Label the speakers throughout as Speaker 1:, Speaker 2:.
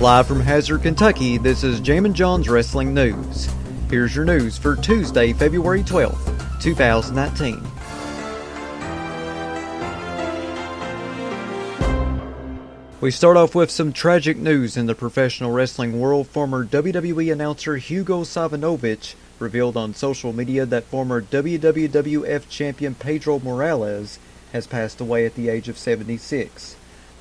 Speaker 1: Live from Hazard, Kentucky, this is Jammin Jon's Wrestling News. Here's your news for Tuesday, February 12th, 2019. We start off with some tragic news in the professional wrestling world. Former WWE announcer Hugo Savinovich revealed on social media that former WWF champion Pedro Morales has passed away at the age of 76.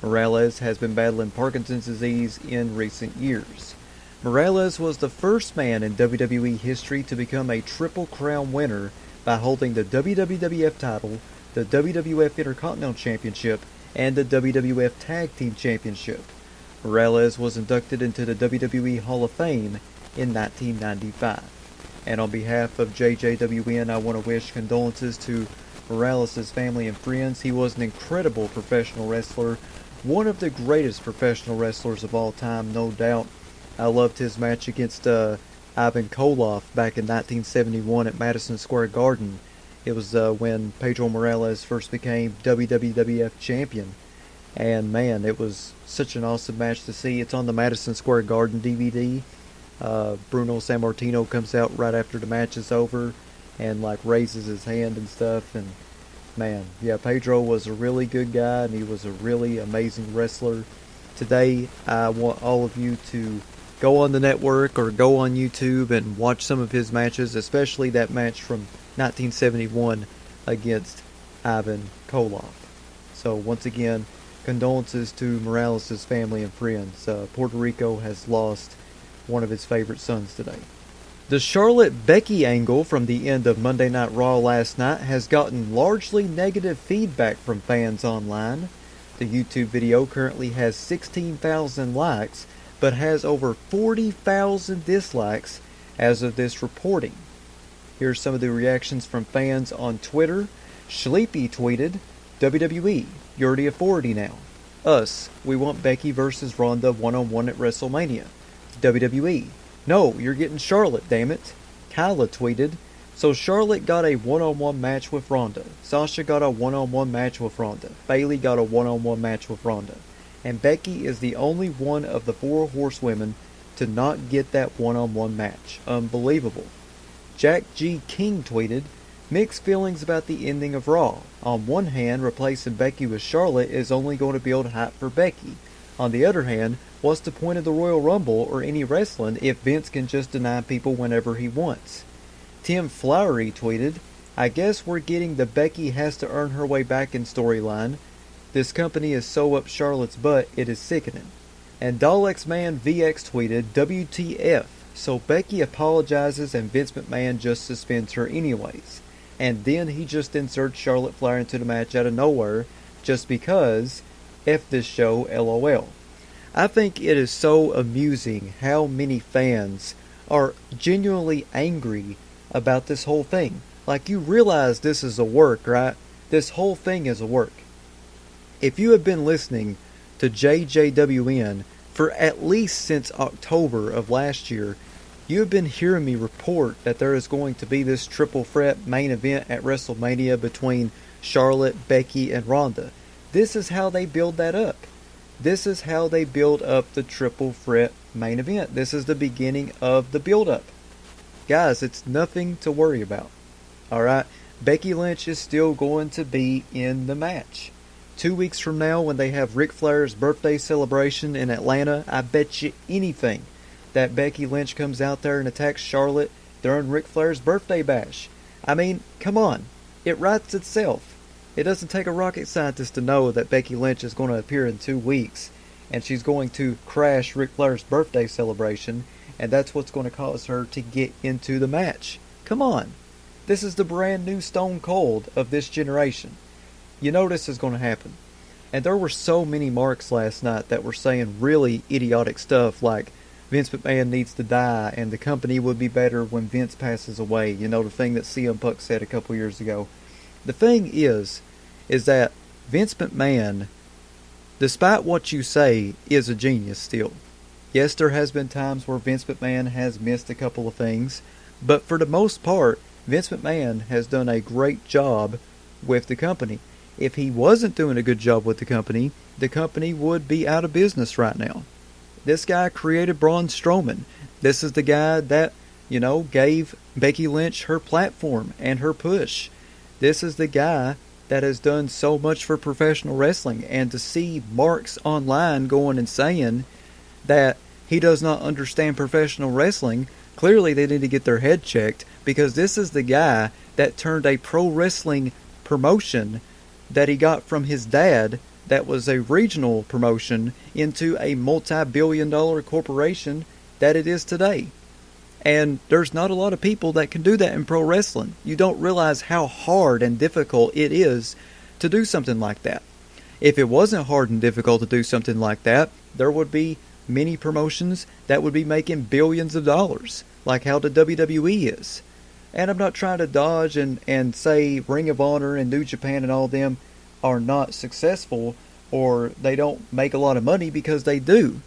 Speaker 1: Morales has been battling Parkinson's disease in recent years. Morales was the first man in WWE history to become a Triple Crown winner by holding the WWF title, the WWF Intercontinental Championship, and the WWF Tag Team Championship. Morales was inducted into the WWE Hall of Fame in 1995. And on behalf of JJWN, I want to wish condolences to Morales' family and friends. He was an incredible professional wrestler, one of the greatest professional wrestlers of all time, no doubt. I loved his match against Ivan Koloff back in 1971 at Madison Square Garden. It was when Pedro Morales first became WWF champion. And man, it was such an awesome match to see. It's on the Madison Square Garden DVD. Bruno Sammartino comes out right after the match is over and like raises his hand and stuff. And man, yeah, Pedro was a really good guy and he was a really amazing wrestler. Today, I want all of you to go on the network or go on YouTube and watch some of his matches, especially that match from 1971 against Ivan Koloff. So once again, condolences to Morales' family and friends. Puerto Rico has lost one of his favorite sons today. The Charlotte-Becky angle from the end of Monday Night Raw last night has gotten largely negative feedback from fans online. The YouTube video currently has 16,000 likes, but has over 40,000 dislikes as of this reporting. Here's some of the reactions from fans on Twitter. Sleepy tweeted, WWE, you're already authority now. Us, we want Becky versus Ronda one-on-one at WrestleMania. WWE, no, you're getting Charlotte, damn it. Kyla tweeted, so Charlotte got a one-on-one match with Ronda. Sasha got a one-on-one match with Ronda. Bayley got a one-on-one match with Ronda. And Becky is the only one of the four horsewomen to not get that one-on-one match. Unbelievable. Jack G. King tweeted, mixed feelings about the ending of Raw. On one hand, replacing Becky with Charlotte is only going to build hype for Becky. On the other hand, what's the point of the Royal Rumble or any wrestling if Vince can just deny people whenever he wants? Tim Flowery tweeted, I guess we're getting the Becky has to earn her way back in storyline. This company is so up Charlotte's butt, it is sickening. And Daleks Man VX tweeted, WTF. So Becky apologizes and Vince McMahon just suspends her anyways. And then he just inserts Charlotte Flair into the match out of nowhere just because F this show, LOL. I think it is so amusing how many fans are genuinely angry about this whole thing. Like, you realize this is a work, right? This whole thing is a work. If you have been listening to JJWN for at least since October of last year, you have been hearing me report that there is going to be this triple threat main event at WrestleMania between Charlotte, Becky, and Ronda. This is how they build that up. This is how they build up the triple threat main event. This is the beginning of the build-up. Guys, it's nothing to worry about. Alright? Becky Lynch is still going to be in the match. 2 weeks from now, when they have Ric Flair's birthday celebration in Atlanta, I bet you anything that Becky Lynch comes out there and attacks Charlotte during Ric Flair's birthday bash. I mean, come on. It writes itself. It doesn't take a rocket scientist to know that Becky Lynch is going to appear in 2 weeks, and she's going to crash Ric Flair's birthday celebration, and that's what's going to cause her to get into the match. Come on. This is the brand new Stone Cold of this generation. You know this is going to happen. And there were so many marks last night that were saying really idiotic stuff like Vince McMahon needs to die and the company would be better when Vince passes away. You know, the thing that CM Punk said a couple years ago. The thing is that Vince McMahon, despite what you say, is a genius still. Yes, there has been times where Vince McMahon has missed a couple of things, but for the most part, Vince McMahon has done a great job with the company. If he wasn't doing a good job with the company would be out of business right now. This guy created Braun Strowman. This is the guy that, gave Becky Lynch her platform and her push. This is the guy that has done so much for professional wrestling. And to see marks online going and saying that he does not understand professional wrestling, clearly they need to get their head checked, because this is the guy that turned a pro wrestling promotion that he got from his dad, that was a regional promotion, into a multi-billion-dollar corporation that it is today. And there's not a lot of people that can do that in pro wrestling. You don't realize how hard and difficult it is to do something like that. If it wasn't hard and difficult to do something like that, there would be many promotions that would be making billions of dollars, like how the WWE is. And I'm not trying to dodge and say Ring of Honor and New Japan and all them are not successful or they don't make a lot of money, because they do.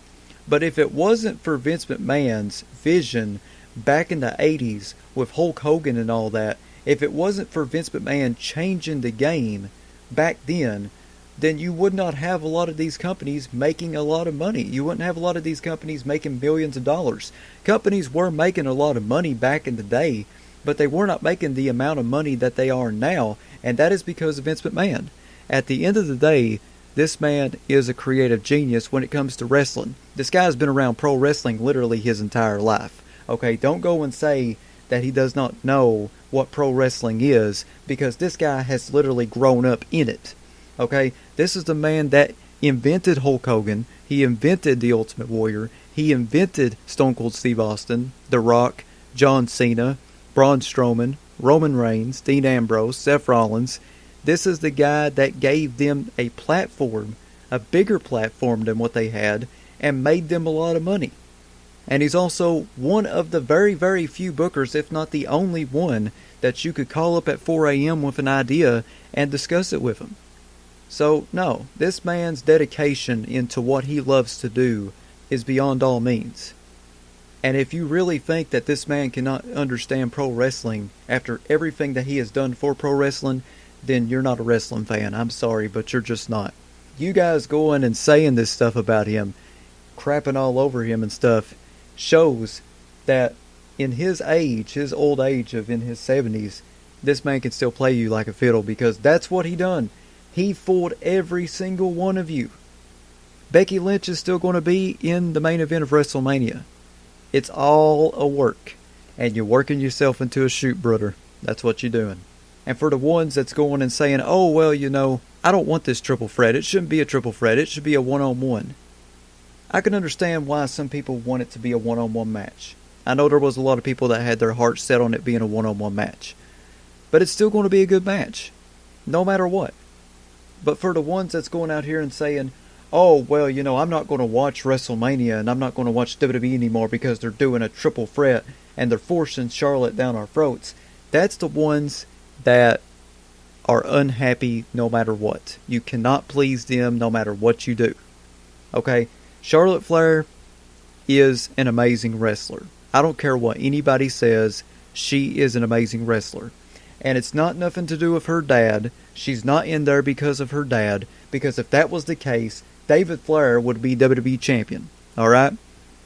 Speaker 1: But if it wasn't for Vince McMahon's vision back in the 80s with Hulk Hogan and all that, if it wasn't for Vince McMahon changing the game back then you would not have a lot of these companies making a lot of money. You wouldn't have a lot of these companies making billions of dollars. Companies were making a lot of money back in the day, but they were not making the amount of money that they are now, and that is because of Vince McMahon. At the end of the day, this man is a creative genius when it comes to wrestling. This guy's been around pro wrestling literally his entire life. Okay, don't go and say that he does not know what pro wrestling is, because this guy has literally grown up in it. Okay, this is the man that invented Hulk Hogan. He invented the Ultimate Warrior. He invented Stone Cold Steve Austin, The Rock, John Cena, Braun Strowman, Roman Reigns, Dean Ambrose, Seth Rollins. This is the guy that gave them a platform, a bigger platform than what they had, and made them a lot of money. And he's also one of the very, very few bookers, if not the only one, that you could call up at 4 a.m. with an idea and discuss it with him. So, no, this man's dedication into what he loves to do is beyond all means. And if you really think that this man cannot understand pro wrestling after everything that he has done for pro wrestling, then you're not a wrestling fan. I'm sorry, but you're just not. You guys going and saying this stuff about him, crapping all over him and stuff, shows that in his age, his old age of in his 70s, this man can still play you like a fiddle, because that's what he done. He fooled every single one of you. Becky Lynch is still going to be in the main event of WrestleMania. It's all a work. And you're working yourself into a shoot, brother. That's what you're doing. And for the ones that's going and saying, oh, well, I don't want this triple threat. It shouldn't be a triple threat. It should be a one-on-one. I can understand why some people want it to be a one-on-one match. I know there was a lot of people that had their hearts set on it being a one-on-one match. But it's still going to be a good match. No matter what. But for the ones that's going out here and saying, oh, well, I'm not going to watch WrestleMania and I'm not going to watch WWE anymore because they're doing a triple threat and they're forcing Charlotte down our throats. That's the ones that are unhappy no matter what. You cannot please them no matter what you do. Okay? Charlotte Flair is an amazing wrestler. I don't care what anybody says. She is an amazing wrestler. And it's not nothing to do with her dad. She's not in there because of her dad. Because if that was the case, David Flair would be WWE champion. Alright?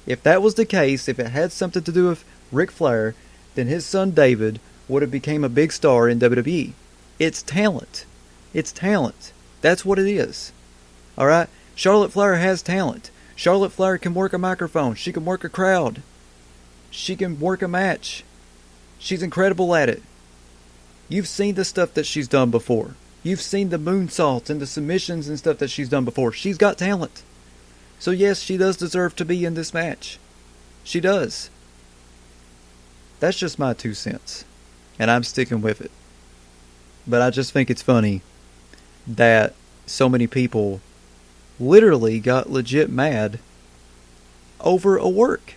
Speaker 1: If that was the case, if it had something to do with Ric Flair, then his son David would have became a big star in WWE. It's talent. It's talent. That's what it is. Alright? Charlotte Flair has talent. Charlotte Flair can work a microphone. She can work a crowd. She can work a match. She's incredible at it. You've seen the stuff that she's done before. You've seen the moonsaults and the submissions and stuff that she's done before. She's got talent. So yes, she does deserve to be in this match. She does. That's just my 2 cents. And I'm sticking with it. But I just think it's funny that so many people literally got legit mad over a work.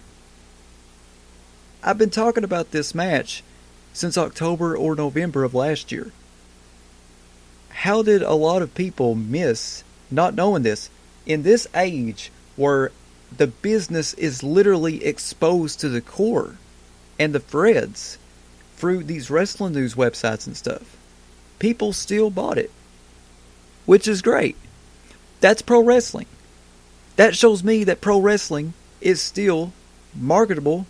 Speaker 1: I've been talking about this match since October or November of last year. How did a lot of people miss not knowing this? In this age where the business is literally exposed to the core and the threads through these wrestling news websites and stuff, people still bought it, which is great. That's pro wrestling. That shows me that pro wrestling is still marketable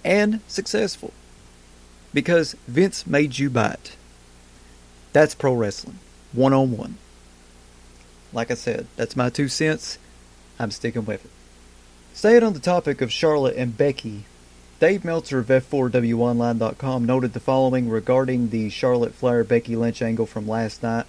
Speaker 1: and successful. Because Vince made you buy it. That's pro wrestling. One-on-one. Like I said, that's my 2 cents. I'm sticking with it. Staying on the topic of Charlotte and Becky, Dave Meltzer of F4WOnline.com noted the following regarding the Charlotte Flair Becky Lynch angle from last night.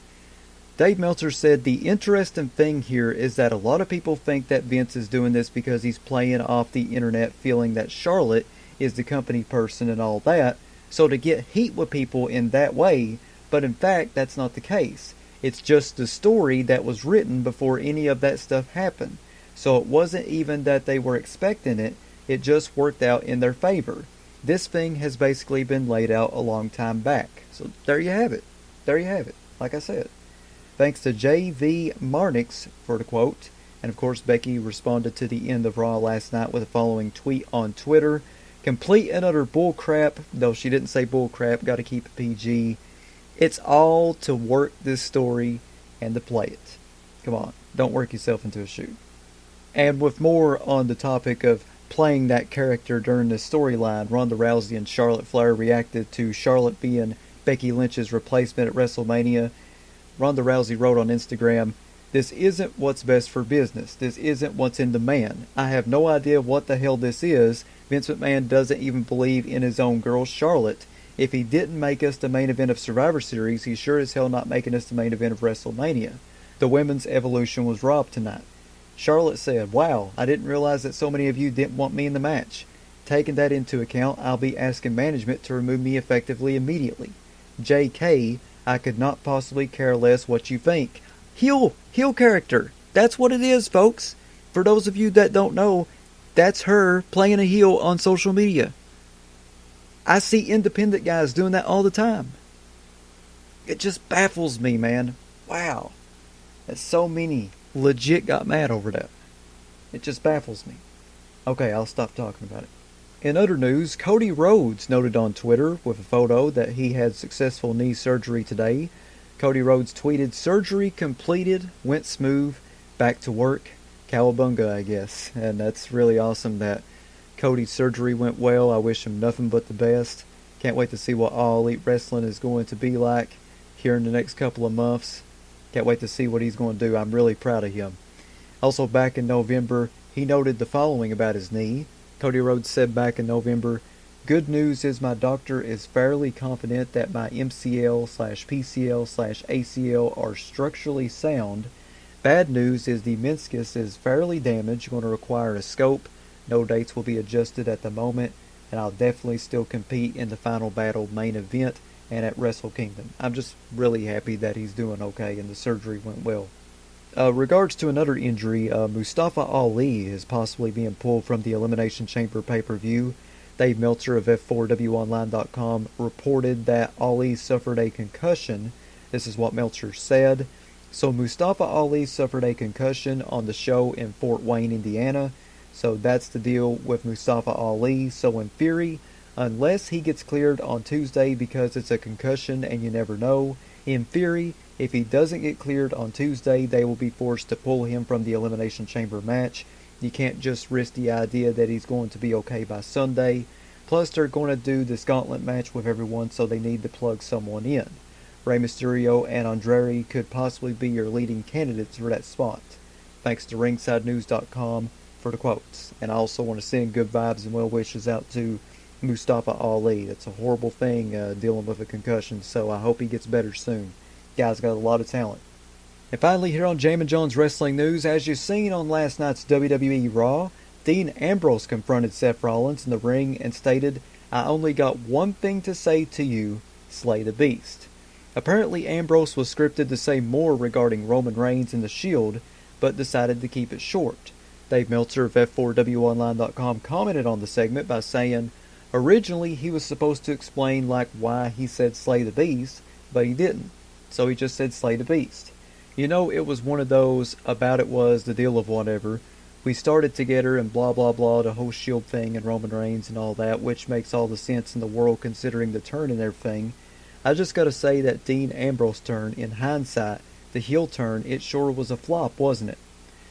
Speaker 1: Dave Meltzer said, the interesting thing here is that a lot of people think that Vince is doing this because he's playing off the internet, feeling that Charlotte is the company person and all that, so to get heat with people in that way, but in fact that's not the case. It's just the story that was written before any of that stuff happened. So it wasn't even that they were expecting it, it just worked out in their favor. This thing has basically been laid out a long time back. So there you have it. There you have it. Like I said. Thanks to J.V. Marnix for the quote. And of course Becky responded to the end of Raw last night with the following tweet on Twitter. Complete and utter bullcrap. Though she didn't say bullcrap. Gotta keep it PG. It's all to work this story and to play it. Come on. Don't work yourself into a shoot. And with more on the topic of playing that character during the storyline, Ronda Rousey and Charlotte Flair reacted to Charlotte being Becky Lynch's replacement at WrestleMania. Ronda Rousey wrote on Instagram, "This isn't what's best for business. This isn't what's in demand. I have no idea what the hell this is. Vince McMahon doesn't even believe in his own girl, Charlotte. If he didn't make us the main event of Survivor Series, he's sure as hell not making us the main event of WrestleMania. The women's evolution was robbed tonight." Charlotte said, "Wow, I didn't realize that so many of you didn't want me in the match. Taking that into account, I'll be asking management to remove me effectively immediately. JK, I could not possibly care less what you think." Heel character. That's what it is, folks. For those of you that don't know, that's her playing a heel on social media. I see independent guys doing that all the time. It just baffles me, man. Wow. That so many legit got mad over that. It just baffles me. Okay, I'll stop talking about it. In other news, Cody Rhodes noted on Twitter with a photo that he had successful knee surgery today. Cody Rhodes tweeted, "Surgery completed, went smooth, back to work. Cowabunga, I guess." And that's really awesome that Cody's surgery went well. I wish him nothing but the best. Can't wait to see what All Elite Wrestling is going to be like here in the next couple of months. Can't wait to see what he's going to do. I'm really proud of him. Also back in November, he noted the following about his knee. Cody Rhodes said back in November, "Good news is my doctor is fairly confident that my MCL/PCL/ACL are structurally sound. Bad news is the meniscus is fairly damaged, going to require a scope. No dates will be adjusted at the moment, and I'll definitely still compete in the Final Battle main event and at Wrestle Kingdom." I'm just really happy that he's doing okay and the surgery went well. Regards to another injury, Mustafa Ali is possibly being pulled from the Elimination Chamber pay-per-view. Dave Meltzer of F4WOnline.com reported that Ali suffered a concussion. This is what Meltzer said. So Mustafa Ali suffered a concussion on the show in Fort Wayne, Indiana. So that's the deal with Mustafa Ali. So in theory, unless he gets cleared on Tuesday because it's a concussion and you never know, in theory, if he doesn't get cleared on Tuesday, they will be forced to pull him from the Elimination Chamber match. You can't just risk the idea that he's going to be okay by Sunday. Plus, they're going to do this gauntlet match with everyone, so they need to plug someone in. Rey Mysterio and Andrade could possibly be your leading candidates for that spot. Thanks to RingsideNews.com for the quotes. And I also want to send good vibes and well wishes out to Mustafa Ali. It's a horrible thing dealing with a concussion, so I hope he gets better soon. Guy's got a lot of talent. And finally, here on Jammin Jon's Wrestling News, as you've seen on last night's WWE Raw, Dean Ambrose confronted Seth Rollins in the ring and stated, "I only got one thing to say to you, slay the beast." Apparently Ambrose was scripted to say more regarding Roman Reigns and the Shield, but decided to keep it short. Dave Meltzer of F4WOnline.com commented on the segment by saying, "Originally he was supposed to explain why he said slay the beast, but he didn't. So he just said slay the beast. You know, it was one of those, about it was the deal of whatever. We started together and blah blah blah, the whole Shield thing and Roman Reigns and all that, which makes all the sense in the world considering the turn and everything. I just gotta say that Dean Ambrose turn, in hindsight, the heel turn, it sure was a flop, wasn't it?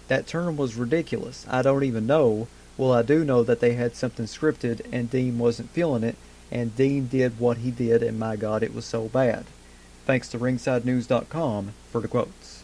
Speaker 1: That turn was ridiculous. I don't even know Well, I do know that they had something scripted and Dean wasn't feeling it, and Dean did what he did, and my God, it was so bad. Thanks to ringsidenews.com for the quotes.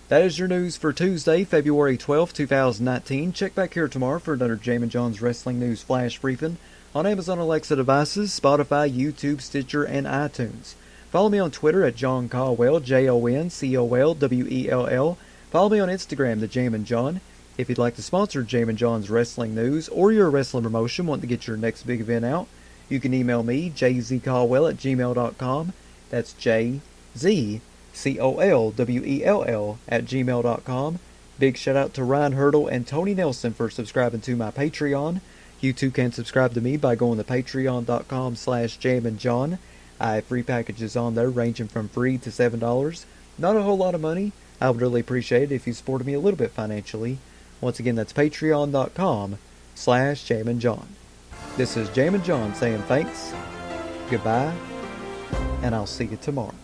Speaker 1: That is your news for Tuesday, February 12, 2019. Check back here tomorrow for another Jammin Jon's Wrestling News Flash Briefing on Amazon Alexa devices, Spotify, YouTube, Stitcher, and iTunes. Follow me on Twitter at John Caldwell, JONCOLWELL. Follow me on Instagram, the Jammin Jon. If you'd like to sponsor Jammin Jon's Wrestling News, or you're a wrestling promotion wanting to get your next big event out, you can email me, jzcaldwell@gmail.com. That's JZCOLWELL@gmail.com. Big shout out to Ryan Hurdle and Tony Nelson for subscribing to my Patreon. You too can subscribe to me by going to patreon.com/JamminJon. I have free packages on there ranging from free to $7. Not a whole lot of money. I would really appreciate it if you supported me a little bit financially. Once again, that's patreon.com/JamminJon. This is Jammin Jon saying thanks, goodbye, and I'll see you tomorrow.